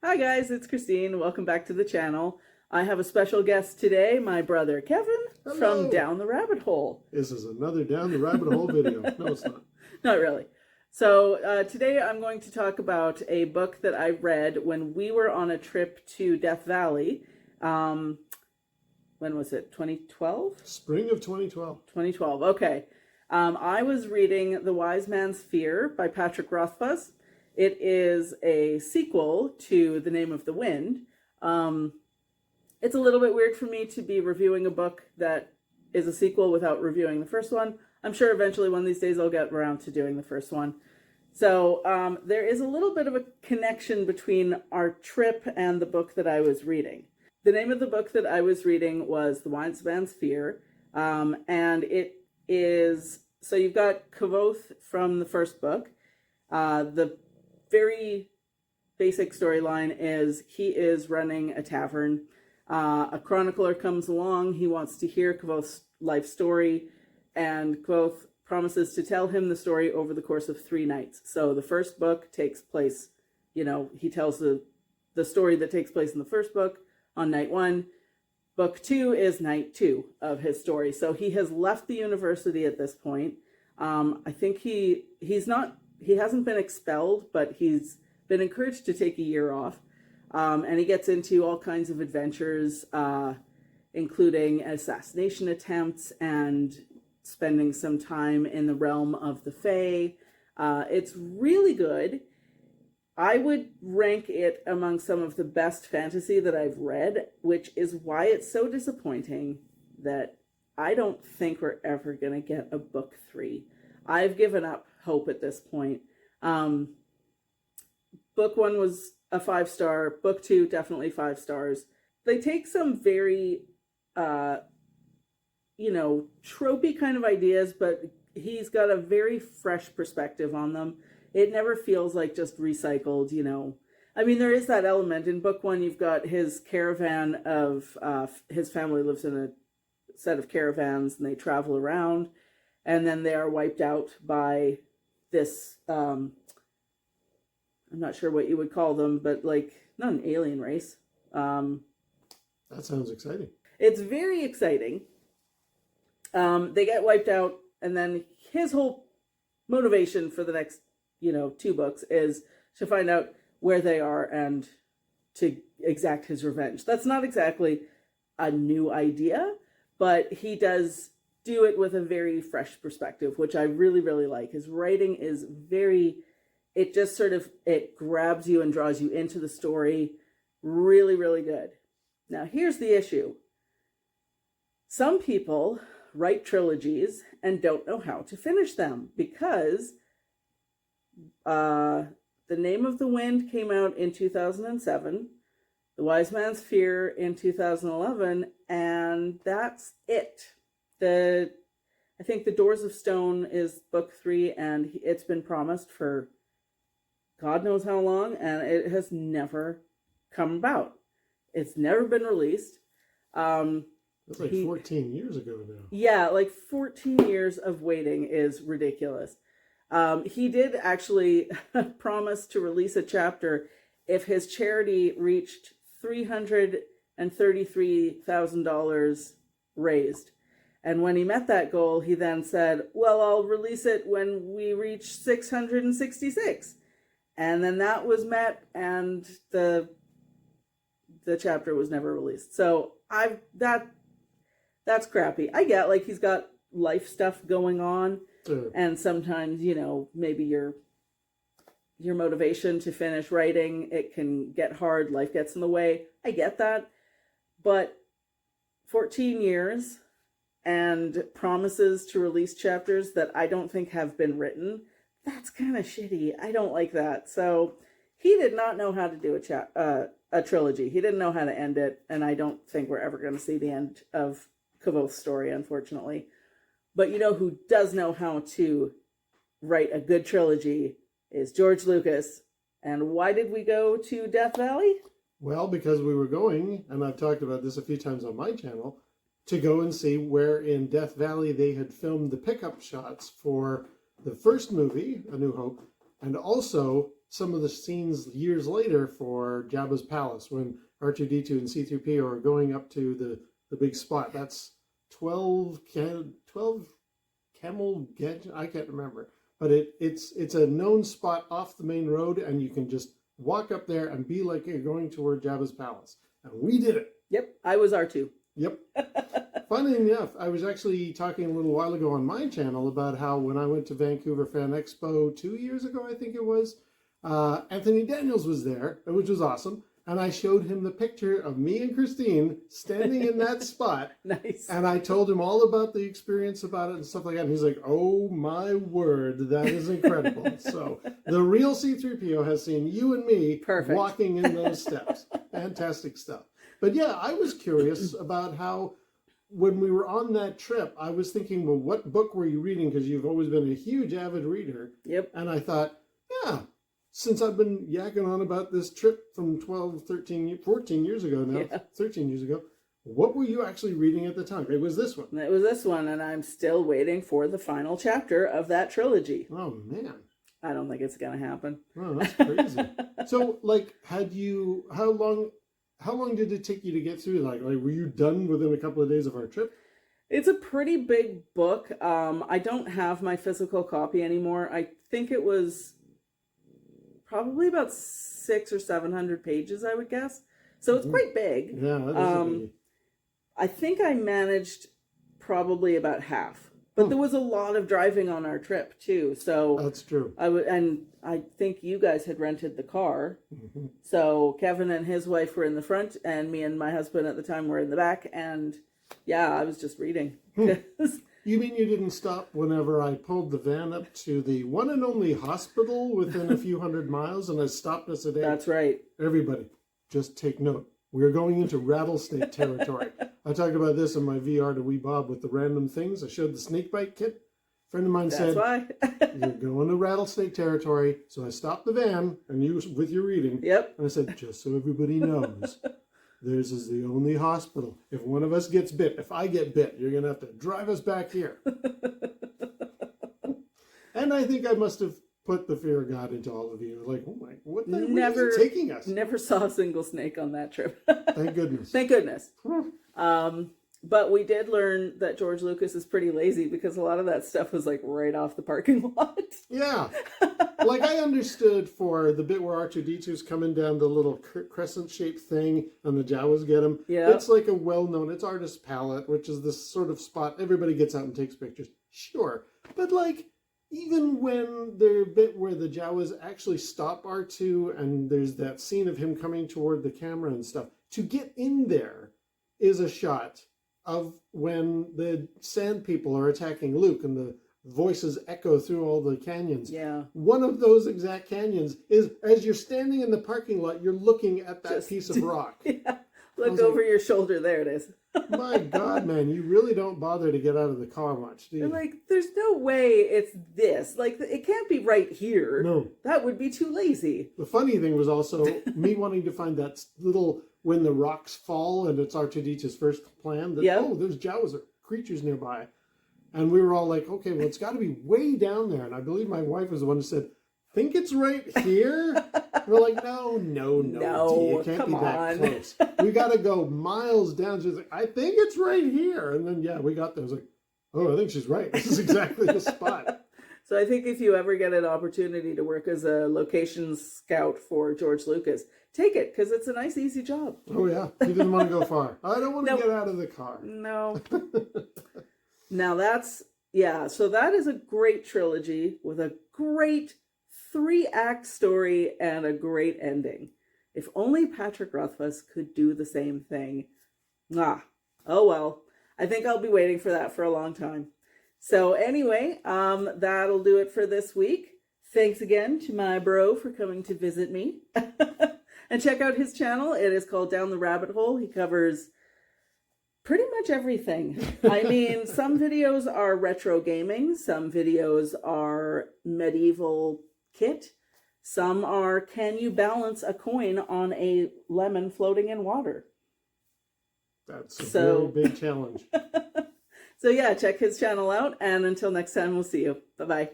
Hi guys, it's Christine. Welcome back to the channel. I have a special guest today, my brother Kevin from Hello. Down the Rabbit Hole. This is another Down the Rabbit Hole video. No, it's not. Not really. So today I'm going to talk about a book that I read when we were on a trip to Death Valley. When was it? 2012? Spring of 2012. 2012, okay. I was reading The Wise Man's Fear by Patrick Rothfuss. It is a sequel to The Name of the Wind. It's a little bit weird for me to be reviewing a book that is a sequel without reviewing the first one. I'm sure eventually one of these days I'll get around to doing the first one. So there is a little bit of a connection between our trip and the book that I was reading. The name of the book that I was reading was The Wise Man's Fear, and it is, so you've got Kvothe from the first book. The very basic storyline is he is running a tavern. A chronicler comes along. He wants to hear Kvothe's life story, and Kvothe promises to tell him the story over the course of 3 nights. So the first book takes place, he tells the story that takes place in the first book on night 1. Book 2 is night 2 of his story. So he has left the university at this point. I think he hasn't been expelled, but he's been encouraged to take a year off. And he gets into all kinds of adventures, including assassination attempts and spending some time in the realm of the Fae. It's really good. I would rank it among some of the best fantasy that I've read, which is why it's so disappointing that I don't think we're ever going to get a book 3. I've given up hope at this point. Book 1 was a 5-star. Book 2, definitely 5 stars. They take some very, tropey kind of ideas, but he's got a very fresh perspective on them. It never feels like just recycled, I mean, there is that element. In book 1, you've got his caravan of, his family lives in a set of caravans and they travel around, and then they are wiped out by this, I'm not sure what you would call them, but like, not an alien race. That sounds exciting. It's very exciting. They get wiped out, and then his whole motivation for the next 2 books is to find out where they are and to exact his revenge. That's not exactly a new idea, but he does do it with a very fresh perspective, which I really, really like. His writing is very, it just sort of, it grabs you and draws you into the story. Really, really good. Now, here's the issue. Some people write trilogies and don't know how to finish them because The Name of the Wind came out in 2007, The Wise Man's Fear in 2011, and that's it. I think The Doors of Stone is book 3, and it's been promised for God knows how long, and it has never come about. It's never been released. That's like 14 years ago now. Yeah, like 14 years of waiting is ridiculous. He did actually promise to release a chapter if his charity reached $333,000 raised. And when he met that goal, he then said, well, I'll release it when we reach 666. And then that was met, and the chapter was never released. So that's crappy. I get, like, he's got life stuff going on. Sure. And sometimes, maybe your motivation to finish writing, it can get hard. Life gets in the way. I get that. But 14 years and promises to release chapters that I don't think have been written, that's kind of shitty. I don't like that. So he did not know how to do a trilogy. He didn't know how to end it. And I don't think we're ever going to see the end of Kvothe's story, unfortunately. But who does know how to write a good trilogy is George Lucas. And why did we go to Death Valley? Well, because we were going, and I've talked about this a few times on my channel, to go and see where in Death Valley they had filmed the pickup shots for the first movie, A New Hope, and also some of the scenes years later for Jabba's palace when R2-D2 and C-3PO are going up to the big spot. That's 12 Camel Get, I can't remember. But it's a known spot off the main road, and you can just walk up there and be like you're going toward Jabba's palace. And we did it. Yep, I was R2. Yep. Funny enough, I was actually talking a little while ago on my channel about how when I went to Vancouver Fan Expo 2 years ago, I think it was, Anthony Daniels was there, which was awesome. And I showed him the picture of me and Christine standing in that spot. Nice. And I told him all about the experience about it and stuff like that. And he's like, oh my word, that is incredible. So the real C-3PO has seen you and me Perfect. Walking in those steps. Fantastic stuff. But yeah, I was curious about how when we were on that trip, I was thinking, well, what book were you reading? Because you've always been a huge avid reader. Yep. And I thought, yeah, since I've been yakking on about this trip from 12, 13, 14 years ago now, Yeah. 13 years ago, what were you actually reading at the time? It was this one. It was this one, and I'm still waiting for the final chapter of that trilogy. Oh, man. I don't think it's going to happen. Oh, that's crazy. So, like, how long did it take you to get through? Like, were you done within a couple of days of our trip? It's a pretty big book. I don't have my physical copy anymore. I think it was probably about 600 or 700 pages, I would guess. So it's quite big. Yeah, that is a biggie. I think I managed probably about half. But there was a lot of driving on our trip too. So That's true. and I think you guys had rented the car. Mm-hmm. So Kevin and his wife were in the front, and me and my husband at the time were in the back. And yeah, I was just reading. You mean you didn't stop whenever I pulled the van up to the one and only hospital within a few hundred miles and I stopped us at That's right. Everybody, just take note. We're going into rattlesnake territory. I talked about this in my VR to Wee Bob with the random things. I showed the snake bite kit. A friend of mine said, why. you're going to rattlesnake territory. So I stopped the van and you with your reading. Yep. And I said, just so everybody knows, theirs is the only hospital. If one of us gets bit, if I get bit, you're going to have to drive us back here. And I think I must have put the fear of God into all of you. Like, oh my, where is it taking us? Never saw a single snake on that trip. Thank goodness. Thank goodness. But we did learn that George Lucas is pretty lazy because a lot of that stuff was like right off the parking lot. Yeah. Like I understood for the bit where R2-D2's coming down the little crescent-shaped thing and the Jawas get him. Yeah. It's like a well-known, it's Artist Palette, which is this sort of spot everybody gets out and takes pictures. Sure. But like, even when the bit where the Jawas actually stop R2 and there's that scene of him coming toward the camera and stuff, to get in there is a shot of when the sand people are attacking Luke and the voices echo through all the canyons. Yeah. One of those exact canyons is, as you're standing in the parking lot, you're looking at that piece of rock. Yeah. Look over your shoulder. There it is. My God, man, you really don't bother to get out of the car much, do you? They're like, there's no way it's this. Like, it can't be right here. No. That would be too lazy. The funny thing was also me wanting to find that little, when the rocks fall and it's R2-D2's first plan, that, oh, there's Jawas or creatures nearby. And we were all like, okay, well, it's got to be way down there. And I believe my wife was the one who said, think it's right here? We're like, no, it can't be that close. We got to go miles down. She's like, I think it's right here. And then, yeah, we got there. I was like, oh, I think she's right. This is exactly the spot. So I think if you ever get an opportunity to work as a location scout for George Lucas, take it, because it's a nice, easy job. Oh, yeah. He didn't want to go far. I don't want to get out of the car. No. Now that's, so that is a great trilogy with a great 3-act story and a great ending. If only Patrick Rothfuss could do the same thing. Oh well. I think I'll be waiting for that for a long time. So anyway, that'll do it for this week. Thanks again to my bro for coming to visit me. And check out his channel. It is called Down the Rabbit Hole. He covers pretty much everything. I mean, some videos are retro gaming. Some videos are medieval kit. Some are, can you balance a coin on a lemon floating in water? That's a very big challenge. So yeah, check his channel out. And until next time, we'll see you. Bye-bye.